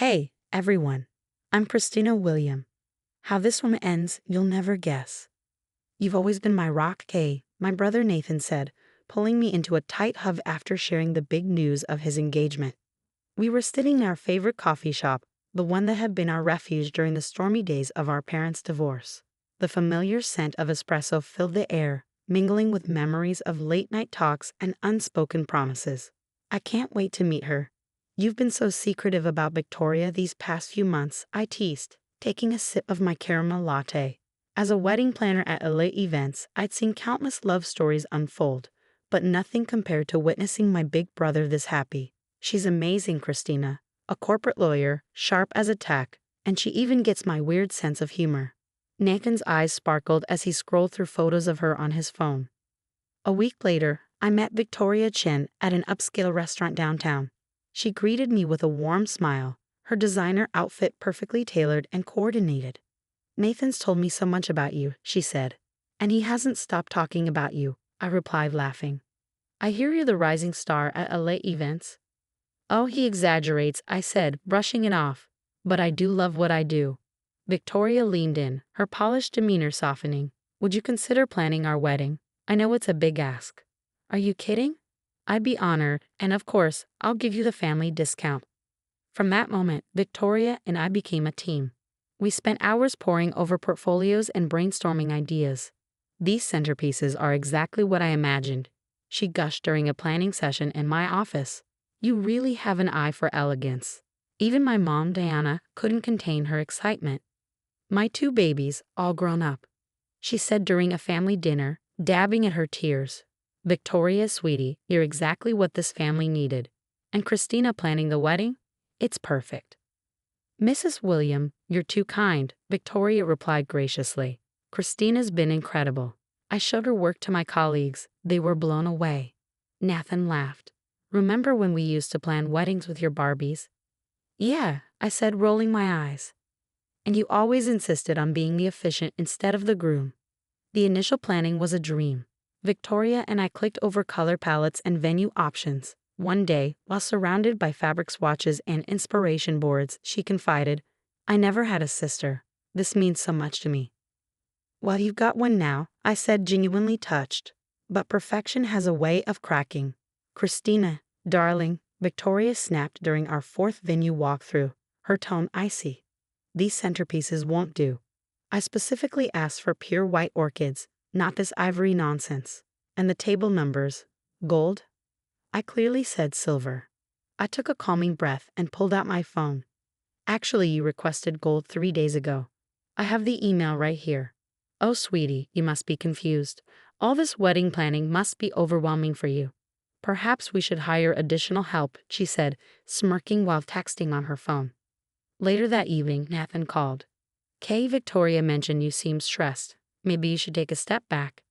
Hey, everyone. I'm Kristina William. How this one ends, you'll never guess. You've always been my rock, Kay, my brother Nathan said, pulling me into a tight hug after sharing the big news of his engagement. We were sitting in our favorite coffee shop, the one that had been our refuge during the stormy days of our parents' divorce. The familiar scent of espresso filled the air, mingling with memories of late-night talks and unspoken promises. I can't wait to meet her. You've been so secretive about Victoria these past few months, I teased, taking a sip of my caramel latte. As a wedding planner at LA events, I'd seen countless love stories unfold, but nothing compared to witnessing my big brother this happy. She's amazing, Kristina. A corporate lawyer, sharp as a tack, and she even gets my weird sense of humor. Nathan's eyes sparkled as he scrolled through photos of her on his phone. A week later, I met Victoria Chen at an upscale restaurant downtown. She greeted me with a warm smile, her designer outfit perfectly tailored and coordinated. "Nathan's told me so much about you," she said. "And he hasn't stopped talking about you," I replied, laughing. "I hear you're the rising star at LA events." "Oh, he exaggerates," I said, brushing it off. "But I do love what I do." Victoria leaned in, her polished demeanor softening. "Would you consider planning our wedding? I know it's a big ask." "Are you kidding?" "I'd be honored, and of course, I'll give you the family discount." From that moment, Victoria and I became a team. We spent hours poring over portfolios and brainstorming ideas. "These centerpieces are exactly what I imagined," she gushed during a planning session in my office. "You really have an eye for elegance." Even my mom, Diana, couldn't contain her excitement. "My two babies, all grown up," she said during a family dinner, dabbing at her tears. "Victoria, sweetie, you're exactly what this family needed. And Kristina planning the wedding? It's perfect." "Mrs. William, you're too kind," Victoria replied graciously. "Kristina's been incredible. I showed her work to my colleagues. They were blown away." Nathan laughed. "Remember when we used to plan weddings with your Barbies?" "Yeah," I said, rolling my eyes. "And you always insisted on being the officiant instead of the groom." The initial planning was a dream. Victoria and I clicked over color palettes and venue options. One day, while surrounded by fabric swatches and inspiration boards, she confided, "I never had a sister. This means so much to me." "Well, you've got one now," I said, genuinely touched. "But perfection has a way of cracking." "Kristina, darling," Victoria snapped during our fourth venue walkthrough, her tone icy. "These centerpieces won't do. I specifically asked for pure white orchids, not this ivory nonsense. And the table numbers, gold?" I clearly said silver. I took a calming breath and pulled out my phone. "Actually, you requested gold 3 days ago. I have the email right here." "Oh, sweetie, you must be confused. All this wedding planning must be overwhelming for you. Perhaps we should hire additional help," she said, smirking while texting on her phone. Later that evening, Nathan called. "Kay, Victoria mentioned you seem stressed. Maybe you should take a step back."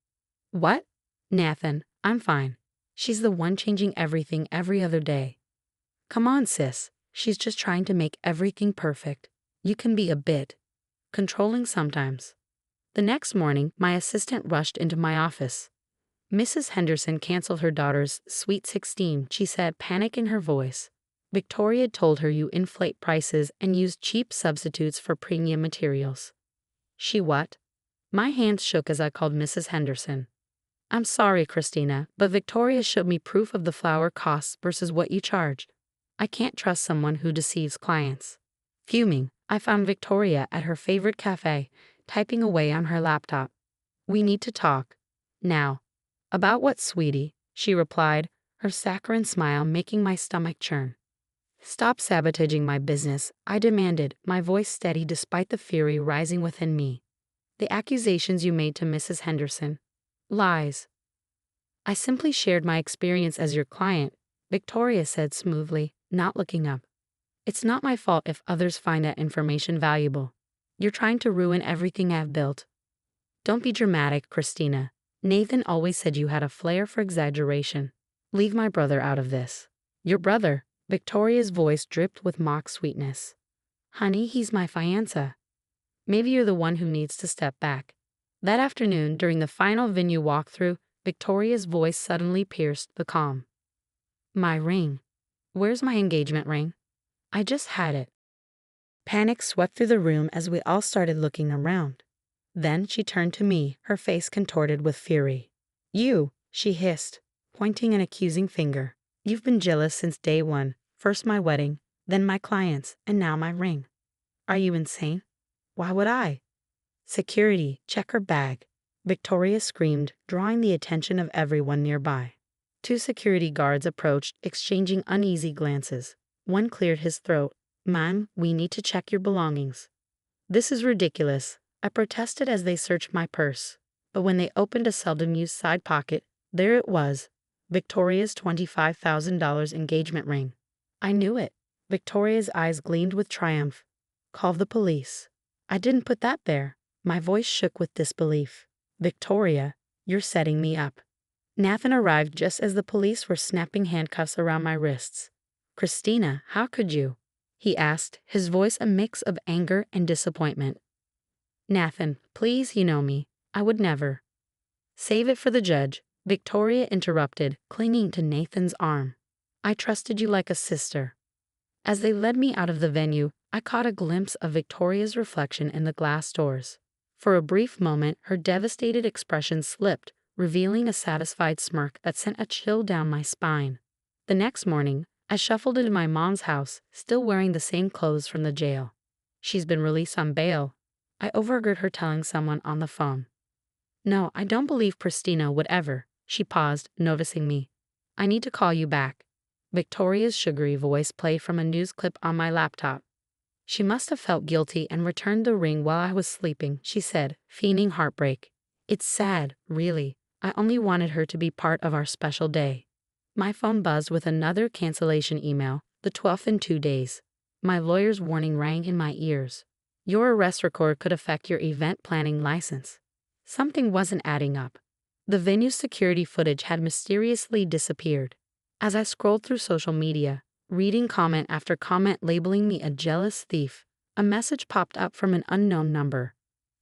"What?" "Nathan, I'm fine. She's the one changing everything every other day." "Come on, sis. She's just trying to make everything perfect. You can be a bit controlling sometimes." The next morning, my assistant rushed into my office. "Mrs. Henderson canceled her daughter's Sweet 16, she said, panic in her voice. "Victoria told her you inflate prices and use cheap substitutes for premium materials." "She what?" My hands shook as I called Mrs. Henderson. "I'm sorry, Kristina, but Victoria showed me proof of the flower costs versus what you charged. I can't trust someone who deceives clients." Fuming, I found Victoria at her favorite cafe, typing away on her laptop. "We need to talk. Now." "About what, sweetie?" she replied, her saccharine smile making my stomach churn. "Stop sabotaging my business," I demanded, my voice steady despite the fury rising within me. "The accusations you made to Mrs. Henderson." "Lies." "I simply shared my experience as your client," Victoria said smoothly, not looking up. "It's not my fault if others find that information valuable. You're trying to ruin everything I've built." "Don't be dramatic, Kristina. Nathan always said you had a flair for exaggeration. Leave my brother out of this." "Your brother?" Victoria's voice dripped with mock sweetness. "Honey, he's my fiancé. Maybe you're the one who needs to step back." That afternoon, during the final venue walkthrough, Victoria's voice suddenly pierced the calm. "My ring. Where's my engagement ring? I just had it." Panic swept through the room as we all started looking around. Then she turned to me, her face contorted with fury. "You," she hissed, pointing an accusing finger. "You've been jealous since day one. First my wedding, then my clients, and now my ring. Are you insane? Why would I?" "Security, check her bag," Victoria screamed, drawing the attention of everyone nearby. Two security guards approached, exchanging uneasy glances. One cleared his throat. "Ma'am, we need to check your belongings." "This is ridiculous," I protested as they searched my purse. But when they opened a seldom-used side pocket, there it was, Victoria's $25,000 engagement ring. I knew it. Victoria's eyes gleamed with triumph. "Call the police." "I didn't put that there." My voice shook with disbelief. "Victoria, you're setting me up." Nathan arrived just as the police were snapping handcuffs around my wrists. "Kristina, how could you?" he asked, his voice a mix of anger and disappointment. "Nathan, please, you know me. I would never." "Save it for the judge," Victoria interrupted, clinging to Nathan's arm. "I trusted you like a sister." As they led me out of the venue, I caught a glimpse of Victoria's reflection in the glass doors. For a brief moment, her devastated expression slipped, revealing a satisfied smirk that sent a chill down my spine. The next morning, I shuffled into my mom's house, still wearing the same clothes from the jail. "She's been released on bail," I overheard her telling someone on the phone. "No, I don't believe Kristina would ever." She paused, noticing me. "I need to call you back." Victoria's sugary voice played from a news clip on my laptop. "She must have felt guilty and returned the ring while I was sleeping," she said, feigning heartbreak. "It's sad, really. I only wanted her to be part of our special day." My phone buzzed with another cancellation email, the 12th in 2 days. My lawyer's warning rang in my ears. "Your arrest record could affect your event planning license." Something wasn't adding up. The venue's security footage had mysteriously disappeared. As I scrolled through social media, reading comment after comment labeling me a jealous thief, a message popped up from an unknown number.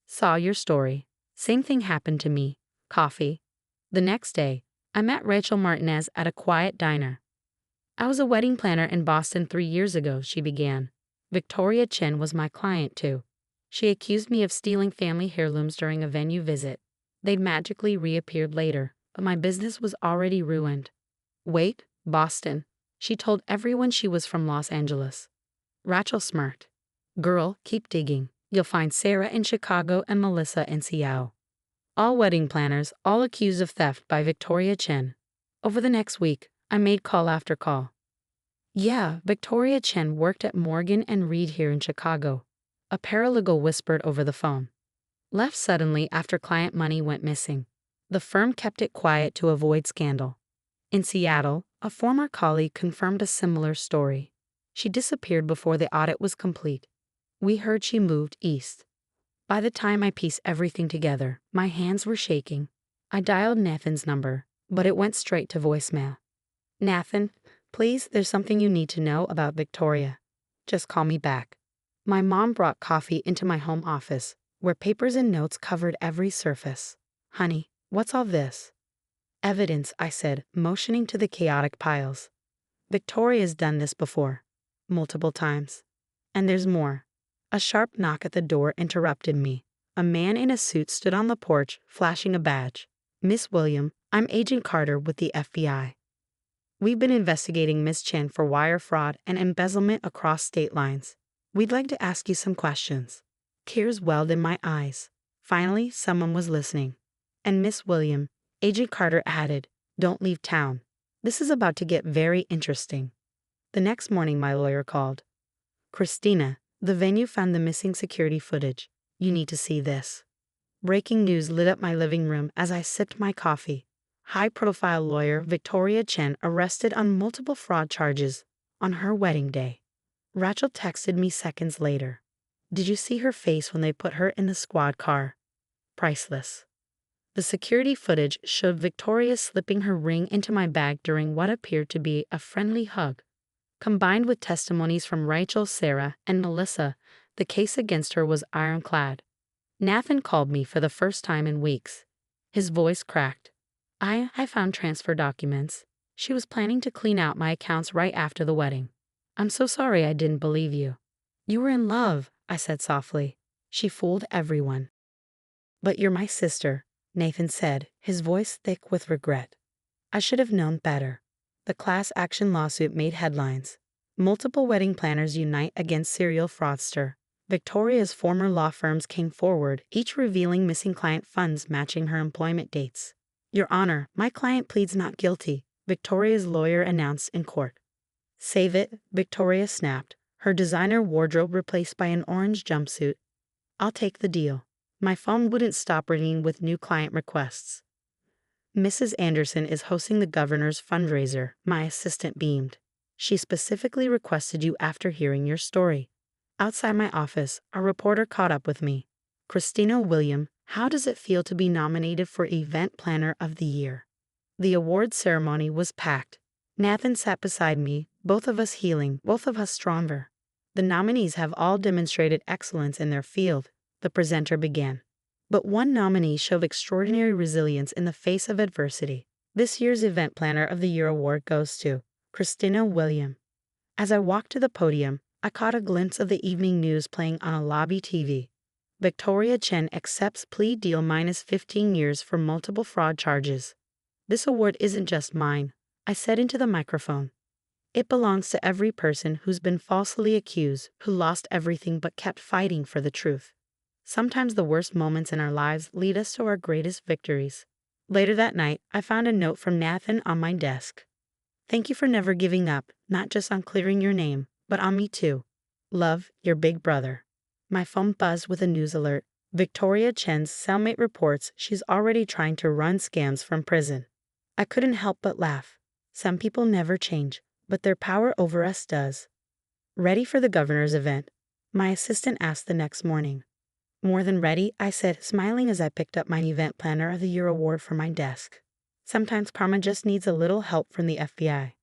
"Saw your story. Same thing happened to me. Coffee." The next day, I met Rachel Martinez at a quiet diner. "I was a wedding planner in Boston 3 years ago," she began. "Victoria Chen was my client too. She accused me of stealing family heirlooms during a venue visit. They'd magically reappeared later, but my business was already ruined." "Wait, Boston." She told everyone she was from Los Angeles. Rachel smirked. "Girl, keep digging. You'll find Sarah in Chicago and Melissa in Seattle. All wedding planners, all accused of theft by Victoria Chen." Over the next week, I made call after call. "Yeah, Victoria Chen worked at Morgan and Reed here in Chicago," a paralegal whispered over the phone. "Left suddenly after client money went missing. The firm kept it quiet to avoid scandal." In Seattle, a former colleague confirmed a similar story. "She disappeared before the audit was complete. We heard she moved east." By the time I pieced everything together, my hands were shaking. I dialed Nathan's number, but it went straight to voicemail. "Nathan, please, there's something you need to know about Victoria. Just call me back." My mom brought coffee into my home office, where papers and notes covered every surface. "Honey, what's all this?" "Evidence," I said, motioning to the chaotic piles. "Victoria's done this before. Multiple times. And there's more." A sharp knock at the door interrupted me. A man in a suit stood on the porch, flashing a badge. "Miss William, I'm Agent Carter with the FBI. We've been investigating Miss Chen for wire fraud and embezzlement across state lines. We'd like to ask you some questions." Tears welled in my eyes. Finally, someone was listening. "And Miss William," Agent Carter added, "don't leave town. This is about to get very interesting." The next morning, my lawyer called. "Kristina, the venue found the missing security footage. You need to see this." Breaking news lit up my living room as I sipped my coffee. High-profile lawyer Victoria Chen arrested on multiple fraud charges on her wedding day. Rachel texted me seconds later. "Did you see her face when they put her in the squad car? Priceless." The security footage showed Victoria slipping her ring into my bag during what appeared to be a friendly hug. Combined with testimonies from Rachel, Sarah, and Melissa, the case against her was ironclad. Nathan called me for the first time in weeks. His voice cracked. I found transfer documents. She was planning to clean out my accounts right after the wedding. I'm so sorry I didn't believe you." You were in love, I said softly. She fooled everyone. But you're my sister, Nathan said, his voice thick with regret. I should have known better. The class action lawsuit made headlines. Multiple wedding planners unite against serial fraudster. Victoria's former law firms came forward, each revealing missing client funds matching her employment dates. Your Honor, my client pleads not guilty, Victoria's lawyer announced in court. Save it, Victoria snapped, her designer wardrobe replaced by an orange jumpsuit. I'll take the deal. My phone wouldn't stop ringing with new client requests. Mrs. Anderson is hosting the governor's fundraiser, my assistant beamed. She specifically requested you after hearing your story. Outside my office, a reporter caught up with me. Kristina William, how does it feel to be nominated for Event Planner of the Year? The award ceremony was packed. Nathan sat beside me, both of us healing, both of us stronger. The nominees have all demonstrated excellence in their field, the presenter began. But one nominee showed extraordinary resilience in the face of adversity. This year's Event Planner of the Year award goes to Kristina William. As I walked to the podium, I caught a glimpse of the evening news playing on a lobby TV. Victoria Chen accepts plea deal minus 15 years for multiple fraud charges. This award isn't just mine, I said into the microphone. It belongs to every person who's been falsely accused, who lost everything but kept fighting for the truth. Sometimes the worst moments in our lives lead us to our greatest victories. Later that night, I found a note from Nathan on my desk. Thank you for never giving up, not just on clearing your name, but on me too. Love, your big brother. My phone buzzed with a news alert. Victoria Chen's cellmate reports she's already trying to run scams from prison. I couldn't help but laugh. Some people never change, but their power over us does. Ready for the governor's event? My assistant asked the next morning. More than ready, I said, smiling as I picked up my Event Planner of the Year award from my desk. Sometimes karma just needs a little help from the FBI.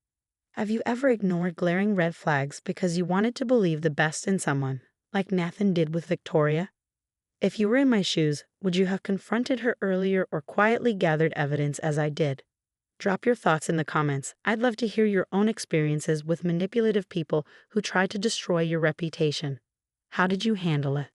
Have you ever ignored glaring red flags because you wanted to believe the best in someone, like Nathan did with Victoria? If you were in my shoes, would you have confronted her earlier or quietly gathered evidence as I did? Drop your thoughts in the comments. I'd love to hear your own experiences with manipulative people who tried to destroy your reputation. How did you handle it?